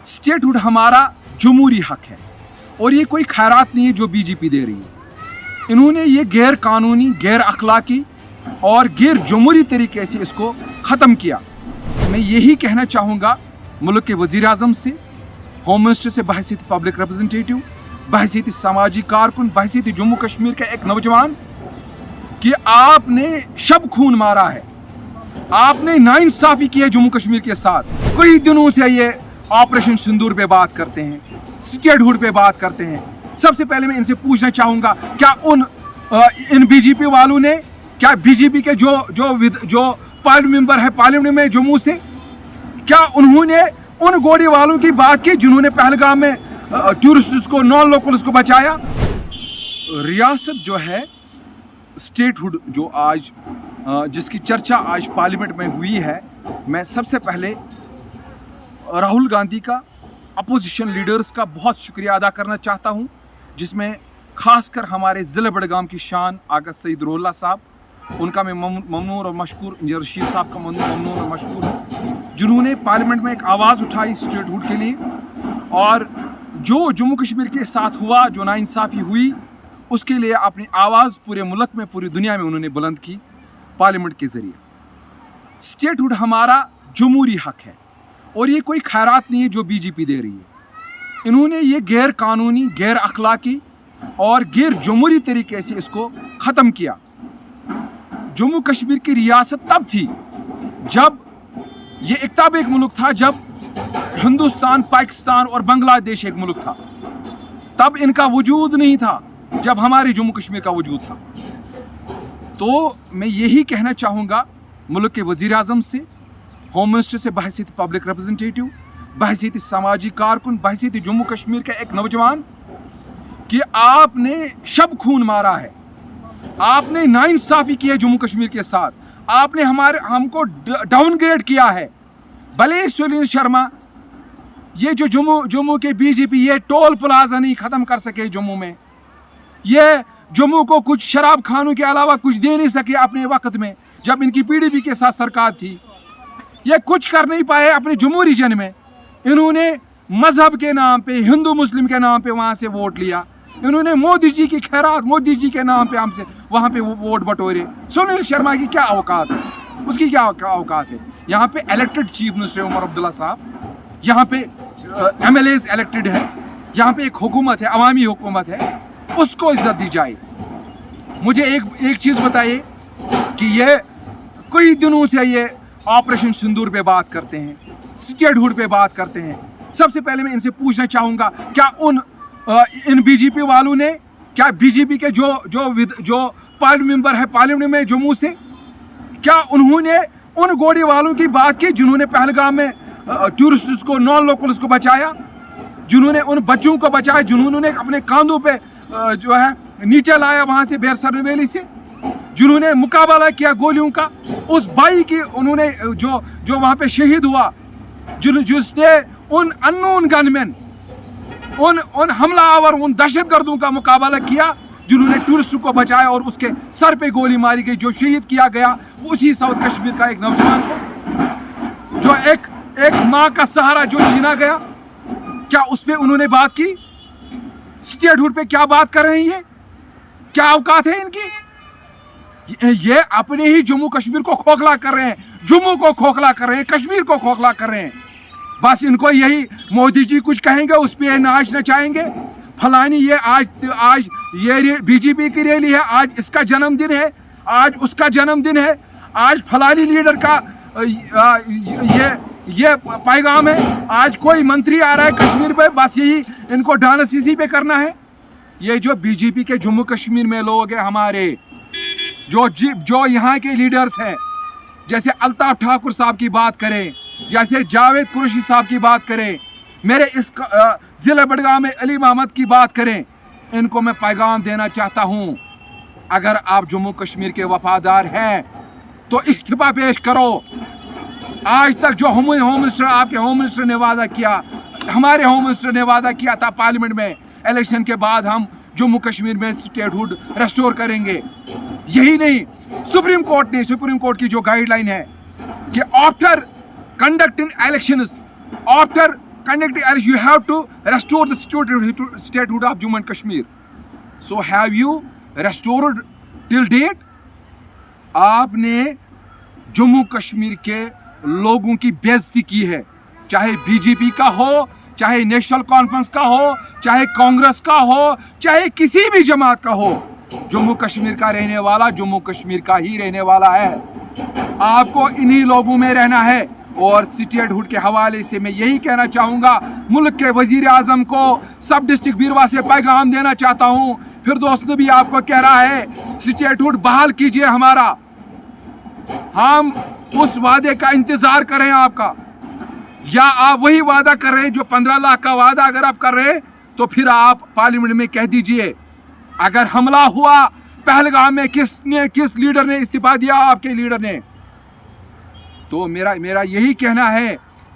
Statehood हमारा जमहूरी हक है और ये कोई खैरात नहीं है जो बीजेपी दे रही है। इन्होंने ये गैर कानूनी, गैर अखलाकी और गैर जमहूरी तरीके से इसको ख़त्म किया। मैं यही कहना चाहूँगा मुल्क के वज़ीर आज़म से, होम मिनिस्टर से, बहैसियत पब्लिक रिप्रेजेंटेटिव, बहैसियत समाजी कारकुन, बहैसियत जम्मू कश्मीर का एक नौजवान, कि आपने शब खून मारा है, आपने नाइंसाफ़ी की है जम्मू कश्मीर के साथ। कई दिनों से ये ऑपरेशन सिंदूर पे बात करते हैं, स्टेटहुड पे बात करते हैं। सबसे पहले मैं इनसे पूछना चाहूँगा, क्या इन बीजेपी वालों ने, क्या बीजेपी के जो पार्लियामेंट मेंबर है पार्लियामेंट में जम्मू से, क्या उन्होंने उन गोली वालों की बात की जिन्होंने पहलगाम में टूरिस्ट्स को, नॉन लोकल्स को बचाया? रियासत जो है, स्टेटहुड जो आज जिसकी चर्चा आज पार्लियामेंट में हुई है, मैं सबसे पहले राहुल गांधी का, अपोजिशन लीडर्स का बहुत शुक्रिया अदा करना चाहता हूं, जिसमें खासकर हमारे ज़िला बडगाम की शान आगा सईद रोल्ला साहब, उनका मैं ममनून और मशकूर, इंजीनियर रशीद साहब का ममनून और मशकूर हूँ, जिन्होंने पार्लियामेंट में एक आवाज़ उठाई स्टेटहुड के लिए। और जो जम्मू कश्मीर के साथ हुआ, जो नाइंसाफ़ी हुई, उसके लिए अपनी आवाज़ पूरे मुल्क में, पूरी दुनिया में उन्होंने बुलंद की पार्लियामेंट के ज़रिए। स्टेटहुड हमारा जमहूरी हक है और ये कोई खैरात नहीं है जो बीजेपी दे रही है। इन्होंने ये गैर कानूनी, गैर अखलाकी और गैर जमहूरी तरीके से इसको ख़त्म किया। जम्मू कश्मीर की रियासत तब थी जब ये एक मुल्क था, जब हिंदुस्तान, पाकिस्तान और बांग्लादेश एक मुल्क था। तब इनका वजूद नहीं था जब हमारे जम्मू कश्मीर का वजूद था। तो मैं यही कहना चाहूँगा मुल्क के वज़ीर आज़म से, होम मिनिस्टर से, बहैसियत पब्लिक रिप्रेजेंटेटिव, बहैसियत समाजी कारकुन, बहैसियत जम्मू कश्मीर का एक नौजवान, कि आपने शब खून मारा है, आपने नाइंसाफ़ी की है जम्मू कश्मीर के साथ, आपने हमको डाउनग्रेड किया है। भले सुनील शर्मा, ये जो जम्मू के बीजेपी ये टोल प्लाजा नहीं ख़त्म कर सके जम्मू में, ये जम्मू को कुछ शराब खानों के अलावा कुछ दे नहीं सके अपने वक्त में जब इनकी पीडीपी के साथ सरकार थी। ये कुछ कर नहीं पाए अपने जम्मू रीजन में। इन्होंने मज़हब के नाम पे, हिंदू मुस्लिम के नाम पे वहाँ से वोट लिया। इन्होंने मोदी जी की खैरात, मोदी जी के नाम पे हमसे वहाँ पे वोट बटोरे। सुनील शर्मा की क्या औकात है, उसकी क्या औकात है? यहाँ पे elected chief minister Omar Abdullah साहब, यहाँ पे MLAs इलेक्टेड है, यहाँ पे एक हुकूमत है, अवामी हुकूमत है, उसको इज्जत दी जाए। मुझे एक चीज़ बताइए कि ये कई दिनों से ये ऑपरेशन सिंदूर पे बात करते हैं, स्टेटहुड पे बात करते हैं। सबसे पहले मैं इनसे पूछना चाहूँगा, क्या इन बीजेपी वालों ने, क्या बीजेपी के जो पार्लियामेंट मेंबर है पार्लियामेंट में जम्मू से, क्या उन्होंने उन गोली वालों की बात की जिन्होंने पहलगाम में टूरिस्ट्स को, नॉन लोकल्स को बचाया, जिन्होंने उन बच्चों को बचाया, जिन्होंने अपने कांधों पे जो है नीचे लाया वहाँ से बेरसर वैली से, जिन्होंने मुकाबला किया गोलियों का, उस भाई की उन्होंने जो वहाँ पे शहीद हुआ, जिसने उन अननोन गनमैन, उन हमलावर, उन दहशतगर्दों का मुकाबला किया, जिन्होंने टूरिस्ट को बचाया और उसके सर पे गोली मारी गई, जो शहीद किया गया उसी साउथ कश्मीर का एक नौजवान को, जो एक माँ का सहारा जो छीना गया, क्या उस पर उन्होंने बात की? स्टेटहुड पे क्या बात कर रहे हैं? क्या औकात है इनकी? ये अपने ही जम्मू कश्मीर को खोखला कर रहे हैं, जम्मू को खोखला कर रहे हैं, कश्मीर को खोखला कर रहे हैं। बस इनको यही, मोदी जी कुछ कहेंगे उस पर नाच नचाएंगे, फलानी ये आज ये बीजेपी की रैली है, आज इसका जन्मदिन है, आज उसका जन्मदिन है, आज फलानी लीडर का ये पैगाम है, आज कोई मंत्री आ रहा है कश्मीर पे, बस यही इनको डांस इसी पे करना है। ये जो बीजेपी के जम्मू कश्मीर में लोग हैं हमारे, जो यहाँ के लीडर्स हैं, जैसे अल्ताफ ठाकुर साहब की बात करें, जैसे जावेद कुरैशी साहब की बात करें, मेरे इस ज़िला बडगाम में अली मोहम्मद की बात करें, इनको मैं पैगाम देना चाहता हूँ, अगर आप जम्मू कश्मीर के वफादार हैं तो इस्तीफा पेश करो। आज तक जो होम मिनिस्टर, आपके होम मिनिस्टर ने वादा किया, हमारे होम मिनिस्टर ने वादा किया था पार्लियामेंट में, इलेक्शन के बाद हम जम्मू कश्मीर में स्टेटहुड रेस्टोर करेंगे। यही नहीं, सुप्रीम कोर्ट की जो गाइडलाइन है कि after conducting elections, after conducting arrest, you have to restore the statehood of Jammu and Kashmir. So have you restored till date? आपने जम्मू कश्मीर के लोगों की बेइज्जती की है, चाहे बीजेपी का हो, चाहे नेशनल कॉन्फ्रेंस का हो, चाहे कांग्रेस का हो, चाहे किसी भी जमात का हो. जम्मू कश्मीर का रहने वाला जम्मू कश्मीर का ही रहने वाला है. आपको इन्हीं लोगों में रहना है. और स्टेटहुड के हवाले से मैं यही कहना चाहूँगा, मुल्क के वजीर आज़म को, सब डिस्ट्रिक्ट बीरवा से पैगाम देना चाहता हूँ. फिर दोस्त भी आपको कह रहा है स्टेटहुड बहाल कीजिए हमारा. हम उस वादे का इंतज़ार कर रहे हैं आपका, या आप वही वादा कर रहे हैं जो 15 लाख का वादा अगर आप कर रहे हैं तो फिर आप पार्लियामेंट में कह दीजिए. अगर हमला हुआ पहलगाम में, किस लीडर ने इस्तीफा दिया? आपके लीडर ने. तो मेरा यही कहना है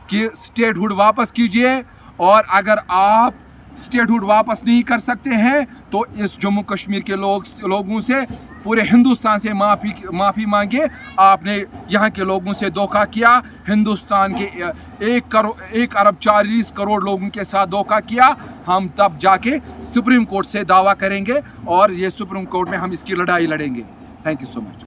कि स्टेटहुड वापस कीजिए. और अगर आप स्टेटहुड वापस नहीं कर सकते हैं तो इस जम्मू कश्मीर के लोगों से, पूरे हिंदुस्तान से माफ़ी मांगे. आपने यहाँ के लोगों से धोखा किया, हिंदुस्तान के 1 अरब 40 करोड़ लोगों के साथ धोखा किया. हम तब जाके सुप्रीम कोर्ट से दावा करेंगे और ये सुप्रीम कोर्ट में हम इसकी लड़ाई लड़ेंगे. Thank you so much.